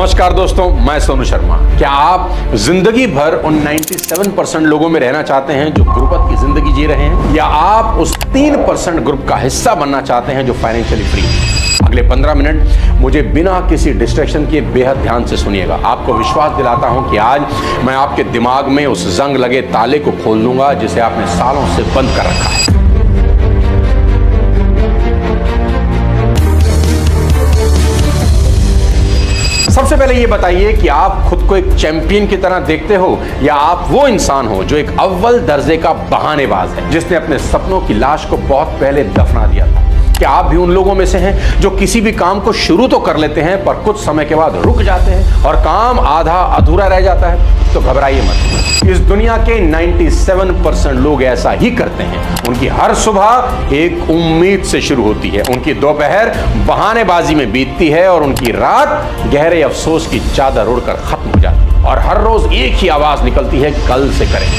नमस्कार दोस्तों, मैं सोनू शर्मा। क्या आप जिंदगी भर उन 97% लोगों में रहना चाहते हैं जो गुर्बत की जिंदगी जी रहे हैं, या आप उस 3% ग्रुप का हिस्सा बनना चाहते हैं जो फाइनेंशियली फ्री है? अगले 15 मिनट मुझे बिना किसी डिस्ट्रैक्शन के बेहद ध्यान से सुनिएगा। आपको विश्वास दिलाता हूं कि आज मैं आपके दिमाग में उस जंग लगे ताले को खोल दूंगा जिसे आपने सालों से बंद कर रखा है। सबसे पहले ये बताइए कि आप खुद को एक चैंपियन की तरह देखते हो, या आप वो इंसान हो जो एक अव्वल दर्जे का बहानेबाज है जिसने अपने सपनों की लाश को बहुत पहले दफना दिया था? क्या आप भी उन लोगों में से हैं जो किसी भी काम को शुरू तो कर लेते हैं पर कुछ समय के बाद रुक जाते हैं और काम आधा अधूरा रह जाता है? तो घबराइए मत, इस दुनिया के 97% लोग ऐसा ही करते हैं। उनकी हर सुबह एक उम्मीद से शुरू होती है, उनकी दोपहर बहानेबाजी में बीतती है और उनकी रात गहरे अफसोस की चादर उड़कर खत्म हो जाती है। और हर रोज एक ही आवाज निकलती है, कल से करें।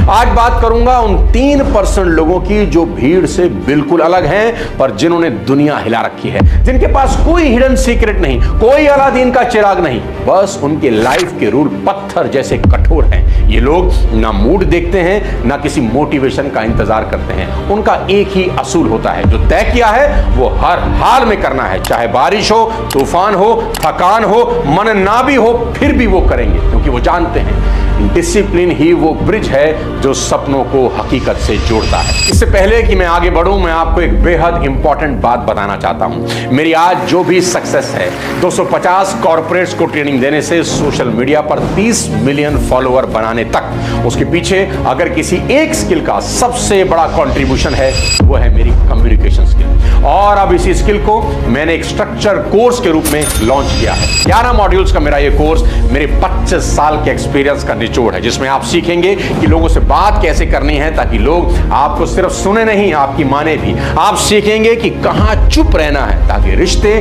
आज बात करूंगा उन 3% लोगों की जो भीड़ से बिल्कुल अलग हैं पर जिन्होंने दुनिया हिला रखी है, जिनके पास कोई हिडन सीक्रेट नहीं, कोई अलादीन का चिराग नहीं, बस उनके लाइफ के रूल पत्थर जैसे कठोर हैं। ये लोग ना मूड देखते हैं ना किसी मोटिवेशन का इंतजार करते हैं। उनका एक ही असूल होता है, जो तय किया है वो हर हाल में करना है, चाहे बारिश हो, तूफान हो, थकान हो, मन ना भी हो, फिर भी वो करेंगे, क्योंकि वो जानते हैं डिसिप्लिन ही वो ब्रिज है जो सपनों को हकीकत से जोड़ता है। इससे पहले कि मैं आगे बढ़ूं, मैं आपको एक बेहद इंपॉर्टेंट बात बताना चाहता हूं। मेरी आज जो भी सक्सेस है, 250 कॉर्पोरेट्स को ट्रेनिंग देने से सोशल मीडिया पर 30 मिलियन फॉलोअर बनाने तक, उसके पीछे अगर किसी एक स्किल का सबसे बड़ा कंट्रीब्यूशन है वो है मेरी कम्युनिकेशन स्किल। और अब इसी स्किल को मैंने एक स्ट्रक्चर कोर्स के रूप में लॉन्च किया है। 11 मॉड्यूल्स का मेरा ये कोर्स मेरे 25 साल के एक्सपीरियंस का निचोड़ है, जिसमें आप सीखेंगे कि लोगों से बात कैसे करनी है ताकि लोग आपको सिर्फ सुने नहीं, आपकी माने भी। आप सीखेंगे कि कहां चुप रहना है ताकि रिश्ते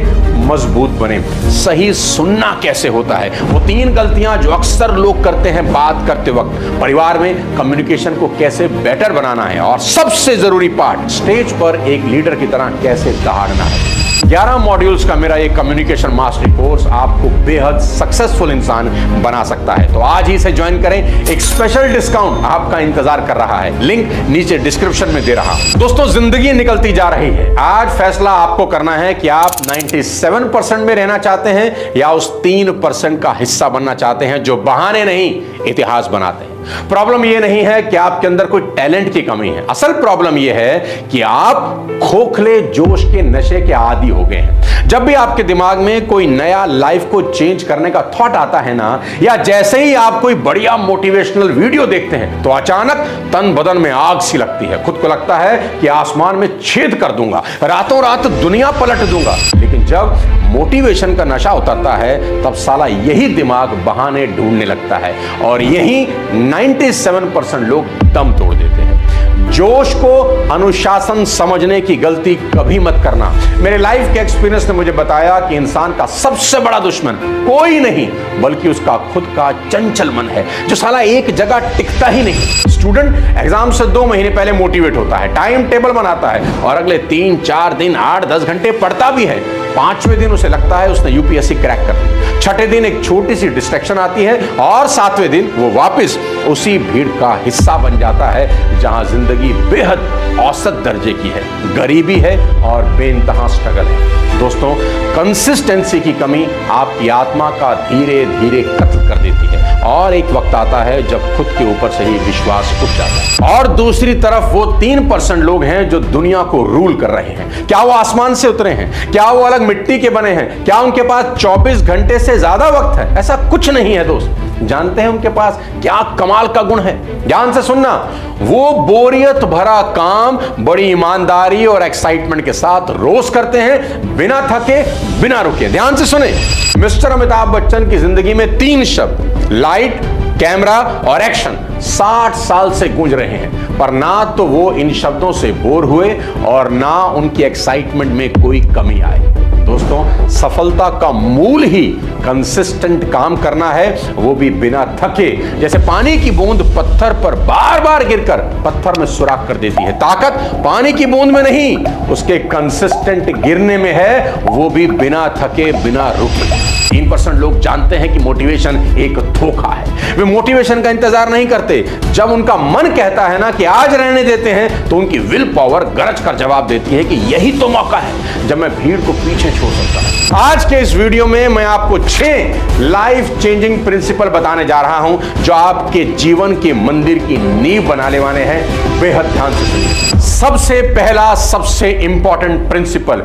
मजबूत बने, सही सुनना कैसे होता है, वो 3 गलतियां जो अक्सर लोग करते हैं बात करते वक्त, परिवार में कम्युनिकेशन को कैसे बेटर बनाना है, और सबसे जरूरी पार्ट, स्टेज पर एक लीडर की तरह कैसे दहाड़ना है। 11 मॉड्यूल्स का मेरा एक कम्युनिकेशन मास्टरी कोर्स आपको बेहद सक्सेसफुल इंसान बना सकता है। तो आज ही इसे ज्वाइन करें, एक स्पेशल डिस्काउंट आपका इंतजार कर रहा है, लिंक नीचे डिस्क्रिप्शन में दे रहा हूं। दोस्तों, जिंदगी निकलती जा रही है, आज फैसला आपको करना है कि आप 97% में रहना चाहते हैं या उस 3% का हिस्सा बनना चाहते हैं जो बहाने नहीं इतिहास बनाते हैं। प्रॉब्लम यह नहीं है कि आपके अंदर कोई टैलेंट की कमी है, असल प्रॉब्लम यह है कि आप खोखले जोश के नशे के आदी हो गए हैं। जब भी आपके दिमाग में कोई नया लाइफ को चेंज करने का थॉट आता है ना, या जैसे ही आप कोई बढ़िया मोटिवेशनल वीडियो देखते हैं तो अचानक तन बदन में आग सी लगती है। खुद को लगता है कि आसमान में छेद कर दूंगा, रातों रात दुनिया पलट दूंगा। लेकिन जब मोटिवेशन का नशा उतरता है तब साला यही दिमाग बहाने ढूंढने लगता है, और यही 97% लोग दम तोड़ देते हैं। जोश को अनुशासन समझने की गलती कभी मत करना। मेरे लाइफ के एक्सपीरियंस ने मुझे बताया कि इंसान का सबसे बड़ा दुश्मन कोई नहीं बल्कि उसका खुद का चंचल मन है, जो साला एक जगह टिकता ही नहीं। स्टूडेंट एग्जाम से 2 महीने पहले मोटिवेट होता है, टाइम टेबल बनाता है और अगले 3-4 दिन 8-10 घंटे पढ़ता भी है। 5वें दिन उसे लगता है उसने यूपीएससी क्रैक कर दी। 6ठे दिन एक छोटी सी डिस्ट्रैक्शन आती है और 7वें दिन वो वापस उसी भीड़ का हिस्सा बन जाता है जहां जिंदगी बेहद औसत दर्जे की है, गरीबी है और बेइंतहा स्ट्रगल है। दोस्तों, कंसिस्टेंसी की कमी आपकी आत्मा का धीरे धीरे कत्ल कर देती है, और एक वक्त आता है जब खुद के ऊपर से ही विश्वास उठ जाता है। और दूसरी तरफ वो 3% लोग हैं जो दुनिया को रूल कर रहे हैं। क्या वो आसमान से उतरे हैं? क्या वो अलग मिट्टी के बने हैं? क्या उनके पास 24 घंटे से ज्यादा वक्त है? ऐसा कुछ नहीं है दोस्त। जानते हैं उनके पास क्या कमाल का गुण है? ध्यान से सुनना, वो बोरियत भरा काम बड़ी ईमानदारी और एक्साइटमेंट के साथ रोज करते हैं, बिना थके, बिना रुके। ध्यान से सुने, मिस्टर अमिताभ बच्चन की जिंदगी में 3 शब्द, लाइट, कैमरा और एक्शन, 60 साल से गूंज रहे हैं, पर ना तो वो इन शब्दों से बोर हुए और ना उनकी एक्साइटमेंट में कोई कमी आई। दोस्तों, सफलता का मूल ही कंसिस्टेंट काम करना है, वो भी बिना थके। जैसे पानी की बूंद पत्थर पर बार बार गिरकर पत्थर में सुराख कर देती है, ताकत पानी की बूंद में नहीं, उसके कंसिस्टेंट गिरने में है, वो भी बिना थके, बिना रुके। 3% लोग जानते हैं कि मोटिवेशन एक धोखा है। वे मोटिवेशन का इंतजार नहीं करते। जब उनका मन कहता है ना कि आज रहने देते हैं, तो उनकी विल पावर गरज कर जवाब देती है कि यही तो मौका है जब मैं भीड़ को पीछे छोड़ सकता हूं। आज के इस वीडियो में मैं आपको 6 लाइफ चेंजिंग प्रिंसिपल बताने जा रहा हूं जो आपके जीवन के मंदिर की नींव बनाने वाले हैं। बेहद ध्यान से सुनिए। सबसे पहला, सबसे important principle,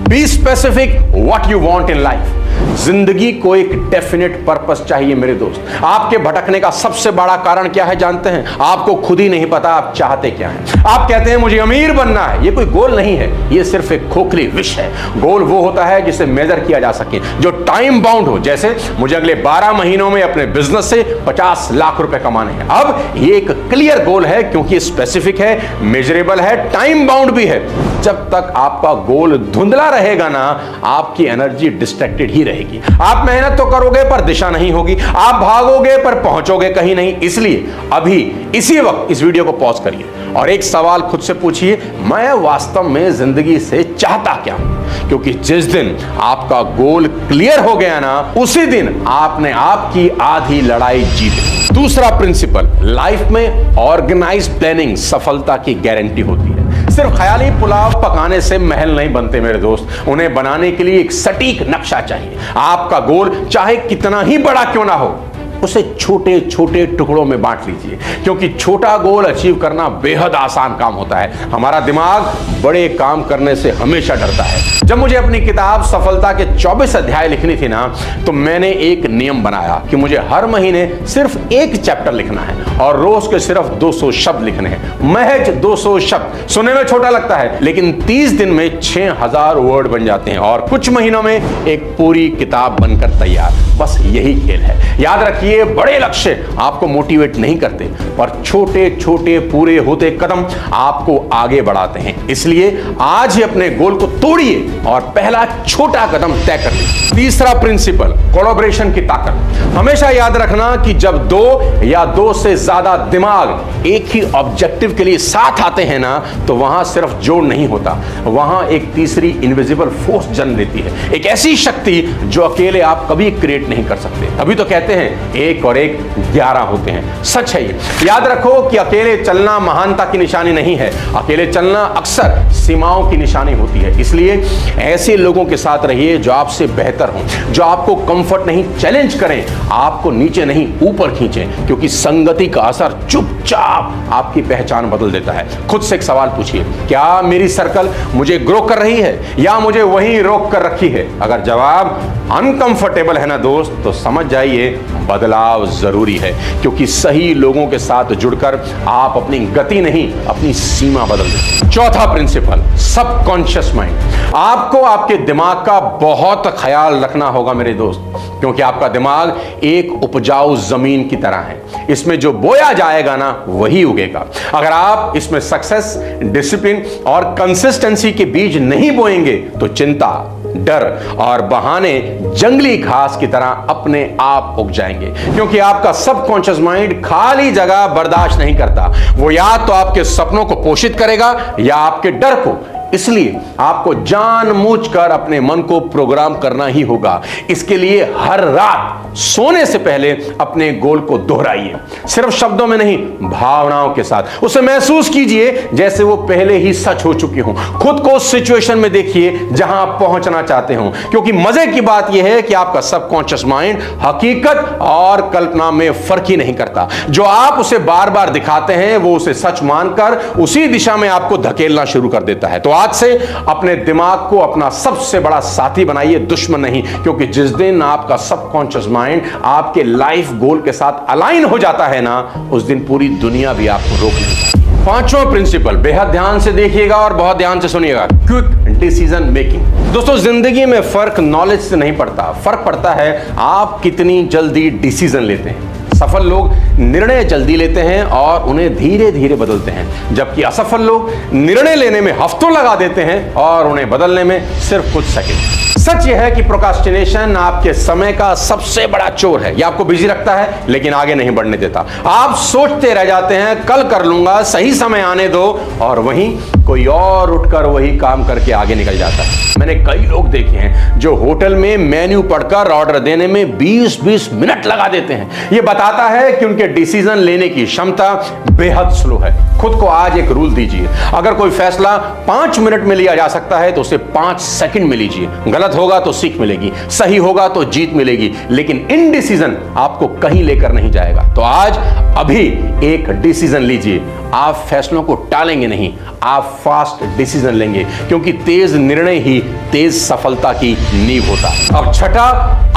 be specific what you want in life. जिंदगी को एक डेफिनेट पर्पस चाहिए मेरे दोस्त। आपके भटकने का सबसे बड़ा कारण क्या है जानते हैं? आपको खुद ही नहीं पता आप चाहते क्या हैं। आप कहते हैं मुझे अमीर बनना है। ये कोई गोल नहीं है, ये सिर्फ एक खोखली विश है। गोल वो होता है जिसे मेजर किया जा सके, जो टाइम बाउंड हो। जैसे मुझे अगले 12 महीनों में अपने बिजनेस से 50 लाख रुपए कमाने हैं। अब ये एक क्लियर गोल है क्योंकि स्पेसिफिक है, मेजरेबल है, टाइम बाउंड भी है। जब तक आपका गोल धुंधला रहेगा ना, आपकी एनर्जी डिस्ट्रैक्टेड ही रहेगी। आप मेहनत तो करोगे पर दिशा नहीं होगी, आप भागोगे पर पहुंचोगे कहीं नहीं। इसलिए अभी इसी वक्त इस वीडियो को पॉज करिए और एक सवाल खुद से पूछिए, मैं वास्तव में जिंदगी से चाहता क्या हूं? क्योंकि जिस दिन आपका गोल क्लियर हो गया ना, उसी दिन आपने आपकी आधी लड़ाई जीत ली। दूसरा प्रिंसिपल, लाइफ में ऑर्गेनाइज प्लानिंग सफलता की गारंटी होती है। सिर्फ ख्याली पुलाव पकाने से महल नहीं बनते मेरे दोस्त, उन्हें बनाने के लिए एक सटीक नक्शा चाहिए। आपका गोल चाहे कितना ही बड़ा क्यों ना हो, उसे छोटे छोटे टुकड़ों में बांट लीजिए, क्योंकि छोटा गोल अचीव करना बेहद आसान काम होता है। हमारा दिमाग बड़े काम करने से हमेशा डरता है। जब मुझे अपनी किताब सफलता के 24 अध्याय लिखनी थी ना, तो मैंने एक नियम बनाया कि मुझे हर महीने सिर्फ एक चैप्टर लिखना है और रोज के सिर्फ 200 शब्द लिखने हैं। महज 200 शब्द। सुनने में छोटा लगता है, लेकिन 30 दिन में 6000 वर्ड बन जाते हैं और कुछ महीनों में एक पूरी किताब बनकर तैयार। बस यही खेल है। याद रखिए, बड़े लक्ष्य आपको मोटिवेट नहीं करते, पर छोटे छोटे पूरे होते कदम आपको आगे बढ़ाते हैं। इसलिए आज ही अपने गोल को तोड़िए और पहला छोटा कदम तय कर लीजिए। तीसरा प्रिंसिपल, कोलैबोरेशन की ताकत। हमेशा याद रखना कि जब 2 या 2 से ज्यादा दिमाग एक ही ऑब्जेक्टिव के लिए साथ आते हैं ना, तो वहां सिर्फ जोड़ नहीं होता, वहां एक तीसरी इनविजिबल फोर्स जन्म लेती है। एक ऐसी शक्ति जो अकेले आप कभी क्रिएट नहीं कर सकते। तभी तो कहते हैं 1 और 1 11 होते हैं। सच है ये। याद रखो कि अकेले चलना महानता की निशानी नहीं है, अकेले चलना अक्सर सीमाओं की निशानी होती है। इसलिए ऐसे लोगों के साथ रहिए जो आपसे बेहतर हों, जो आपको कंफर्ट नहीं चैलेंज करें, आपको नीचे नहीं ऊपर खींचें, क्योंकि संगति का असर चुपचाप आपकी पहचान बदल देता है। खुद से एक सवाल पूछिए, क्या मेरी सर्कल मुझे ग्रो कर रही है या मुझे वहीं रोक कर रखी है? अगर जवाब अनकंफर्टेबल है ना दोस्त, तो समझ जाइए बदलाव जरूरी है, क्योंकि सही लोगों के साथ जुड़कर आप अपनी गति नहीं, अपनी सीमा बदल दें। चौथा प्रिंसिपल, सबकॉन्शियस माइंड। आपको आपके दिमाग का बहुत ख्याल रखना होगा मेरे दोस्त, क्योंकि आपका दिमाग एक उपजाऊ जमीन की तरह है। इसमें जो बोया जाएगा ना, वही उगेगा। अगर आप इसमें सक्सेस, डिसिप्लिन और कंसिस्टेंसी के बीज नहीं बोएंगे, तो चिंता, डर और बहाने जंगली घास की तरह अपने आप उग जाएंगे। क्योंकि आपका सबकॉन्शियस माइंड खाली जगह बर्दाश्त नहीं करता। वो या तो आपके सपनों को पोषित करेगा या आपके डर को। इसलिए आपको जानबूझकर अपने मन को प्रोग्राम करना ही होगा। इसके लिए हर रात सोने से पहले अपने गोल को दोहराइए, सिर्फ शब्दों में नहीं, भावनाओं के साथ। उसे महसूस कीजिए जैसे वो पहले ही सच हो चुकी हो। खुद को उस सिचुएशन में देखिए जहां आप पहुंचना चाहते हो, क्योंकि मजे की बात यह है कि आपका सबकॉन्शियस माइंड हकीकत और कल्पना में फर्क ही नहीं करता। जो आप उसे बार बार दिखाते हैं, वो उसे सच मानकर उसी दिशा में आपको धकेलना शुरू कर देता है। तो आज से अपने दिमाग को अपना सबसे बड़ा साथी बनाइए, दुश्मन नहीं। क्योंकि जिस दिन आपका सबकॉन्शियस माइंड आपके लाइफ गोल के साथ अलाइन हो जाता है ना, उस दिन पूरी दुनिया भी आपको रोक नहीं पाती। पांचवां प्रिंसिपल, बेहद ध्यान से देखिएगा और बहुत ध्यान से सुनिएगा, क्विक डिसीजन मेकिंग। दोस्तों, जिंदगी में फर्क नॉलेज से नहीं पड़ता, फर्क पड़ता है आप कितनी जल्दी डिसीजन लेते हैं। सफल लोग निर्णय जल्दी लेते हैं और उन्हें धीरे धीरे बदलते हैं, जबकि असफल लोग निर्णय लेने में हफ्तों लगा देते हैं और उन्हें बदलने में सिर्फ कुछ सेकंड। सच यह है कि प्रोक्रास्टिनेशन आपके समय का सबसे बड़ा चोर है। यह आपको बिजी रखता है लेकिन आगे नहीं बढ़ने देता। आप सोचते रह जाते हैं कल कर लूंगा, सही समय आने दो, और वहीं कोई और उठकर वही काम करके आगे निकल जाता है। मैंने कई लोग देखे हैं जो होटल में मेन्यू पढ़कर ऑर्डर देने में 20-20 मिनट लगा देते हैं। यह बताता है कि उनके डिसीजन लेने की क्षमता बेहद स्लो है। खुद को आज एक रूल दीजिए, अगर कोई फैसला 5 मिनट में लिया जा सकता है तो उसे 5 सेकंड में लीजिए। गलत होगा तो सीख मिलेगी, सही होगा तो जीत मिलेगी, लेकिन इनडिसीजन आपको कहीं लेकर नहीं जाएगा। तो आज अभी एक डिसीजन लीजिए। आप फैसलों को टालेंगे नहीं, आप फास्ट डिसीजन लेंगे, क्योंकि तेज निर्णय ही तेज सफलता की नींव होता है। अब छठा,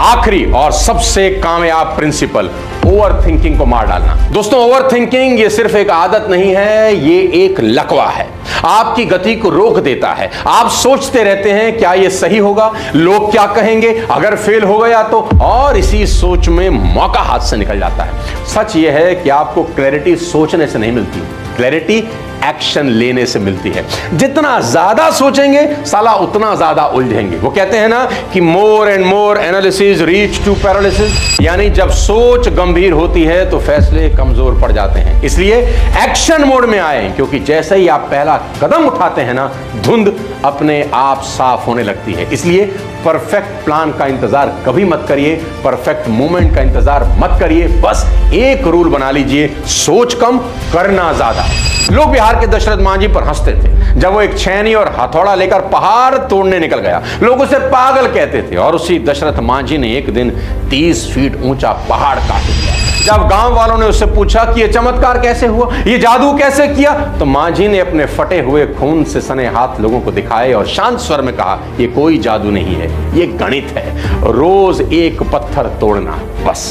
आखिरी और सबसे कामयाब प्रिंसिपल, ओवर थिंकिंग को मार डालना। दोस्तों, ओवर थिंकिंग ये सिर्फ एक आदत नहीं है, ये एक लकवा है। आपकी गति को रोक देता है। आप सोचते रहते हैं क्या ये सही होगा, लोग क्या कहेंगे, अगर फेल हो गया तो, और इसी सोच में मौका हाथ से निकल जाता है। सच ये है कि आपको क्लैरिटी सोचने से नहीं मिलती, क्लैरिटी एक्शन लेने से मिलती है। जितना ज्यादा सोचेंगे साला उतना ज्यादा उलझेंगे। वो कहते हैं ना कि more and more analysis reach to paralysis, यानी जब सोच गंभीर होती है तो फैसले कमजोर पड़ जाते हैं। इसलिए एक्शन मोड में आए, क्योंकि जैसे ही आप पहला कदम उठाते हैं ना, धुंध अपने आप साफ होने लगती है। इसलिए परफेक्ट प्लान का इंतजार कभी मत करिए, परफेक्ट मूवमेंट का इंतजार मत करिए। बस एक रूल बना लीजिए, सोच कम करना ज्यादा। लोग बिहार के दशरथ मांझी पर हंसते थे जब वो एक छेनी और हथौड़ा लेकर पहाड़ तोड़ने निकल गया। लोग उसे पागल कहते थे, और उसी दशरथ मांझी ने एक दिन 30 फीट ऊंचा पहाड़ काट दिया। जब गांव वालों ने उससे पूछा कि यह चमत्कार कैसे हुआ, ये जादू कैसे किया, तो मांझी ने अपने फटे हुए खून से सने हाथ लोगों को दिखाए और शांत स्वर में कहा, ये कोई जादू नहीं है, ये गणित है, रोज एक पत्थर तोड़ना, बस।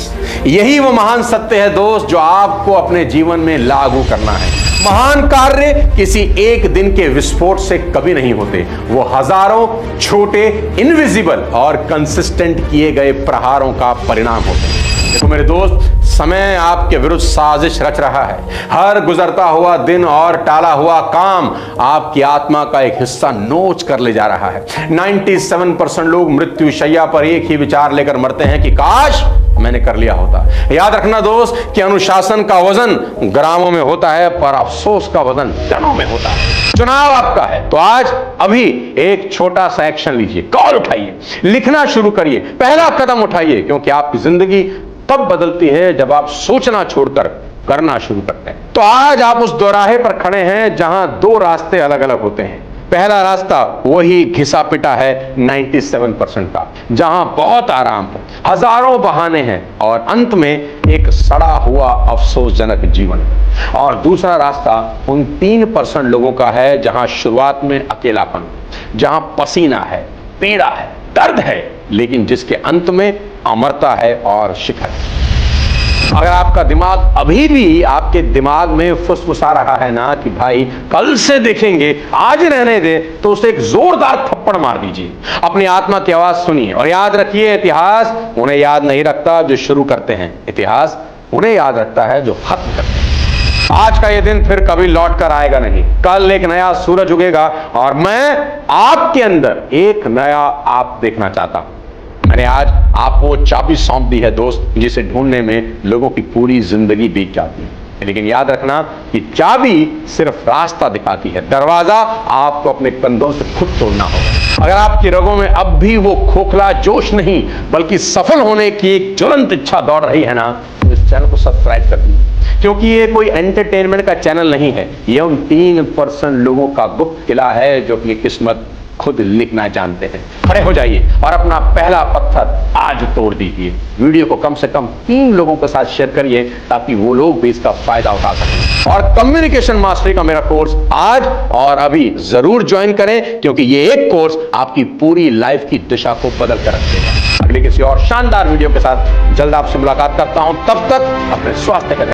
यही वो महान सत्य है दोस्त, जो आपको अपने जीवन में लागू करना है। महान कार्य किसी एक दिन के विस्फोट से कभी नहीं होते, वो हजारों छोटे इनविजिबल और कंसिस्टेंट किए गए प्रहारों का परिणाम होते हैं। देखो मेरे दोस्त, समय आपके विरुद्ध साजिश रच रहा है। हर गुजरता हुआ दिन और टाला हुआ काम आपकी आत्मा का एक हिस्सा नोच कर ले जा रहा है। 97% लोग मृत्यु शैया पर एक ही विचार लेकर मरते हैं कि काश मैंने कर लिया होता। याद रखना दोस्त कि अनुशासन का वजन ग्रामों में होता है, पर अफसोस का वजन टनों में होता है। चुनाव आपका है, तो आज अभी एक छोटा सा एक्शन लीजिए, कॉल उठाइए, लिखना शुरू करिए, पहला कदम उठाइए, क्योंकि आपकी जिंदगी तब बदलती है जब आप सोचना छोड़कर करना शुरू करते हैं। तो आज आप उस दोराहे पर खड़े हैं जहां 2 रास्ते अलग अलग होते हैं। पहला रास्ता वही घिसा पिटा है 97% का, जहां बहुत आराम है, हजारों बहाने हैं और अंत में एक सड़ा हुआ अफसोसजनक जीवन। और दूसरा रास्ता उन 3% लोगों का है जहां शुरुआत में अकेलापन, जहां पसीना है, पीड़ा है, दर्द है, लेकिन जिसके अंत में अमरता है और शिखर। अगर आपका दिमाग अभी भी आपके दिमाग में फुसफुसा रहा है ना कि भाई कल से देखेंगे, आज रहने दे, तो उसे एक जोरदार थप्पड़ मार दीजिए। अपनी आत्मा की आवाज सुनिए और याद रखिए, इतिहास उन्हें याद नहीं रखता जो शुरू करते हैं, इतिहास उन्हें याद रखता है जो खत्म करते हैं। आज का ये दिन फिर कभी लौट कर आएगा नहीं। कल एक नया सूरज उगेगा और मैं आपके अंदर एक नया आप देखना चाहता हूं। मैंने आज आपको चाबी सौंप दी है दोस्त, जिसे ढूंढने में लोगों की पूरी जिंदगी बीत जाती है। लेकिन याद रखना कि चाबी सिर्फ रास्ता दिखाती है, दरवाजा आपको अपने कंधों से खुद तोड़ना होगा। अगर आपकी रगों में अब भी वो खोखला जोश नहीं बल्कि सफल होने की एक ज्वलंत इच्छा दौड़ रही है ना, तो इस चैनल को सब्सक्राइब कर दीजिए, क्योंकि ये कोई एंटरटेनमेंट का चैनल नहीं है। ये उन 3% लोगों का गुप्त किला है जो अपनी किस्मत खुद लिखना जानते हैं। खड़े हो जाइए और अपना पहला पत्थर आज तोड़ दीजिए। वीडियो को कम से कम 3 लोगों के साथ शेयर करिए ताकि वो लोग भी इसका फायदा उठा सकें। और कम्युनिकेशन मास्टरी का मेरा कोर्स आज और अभी जरूर ज्वाइन करें, क्योंकि ये एक कोर्स आपकी पूरी लाइफ की दिशा को बदल कर रख देगा। अगले किसी और शानदार वीडियो के साथ जल्द आपसे मुलाकात करता हूं। तब तक अपने स्वास्थ्य का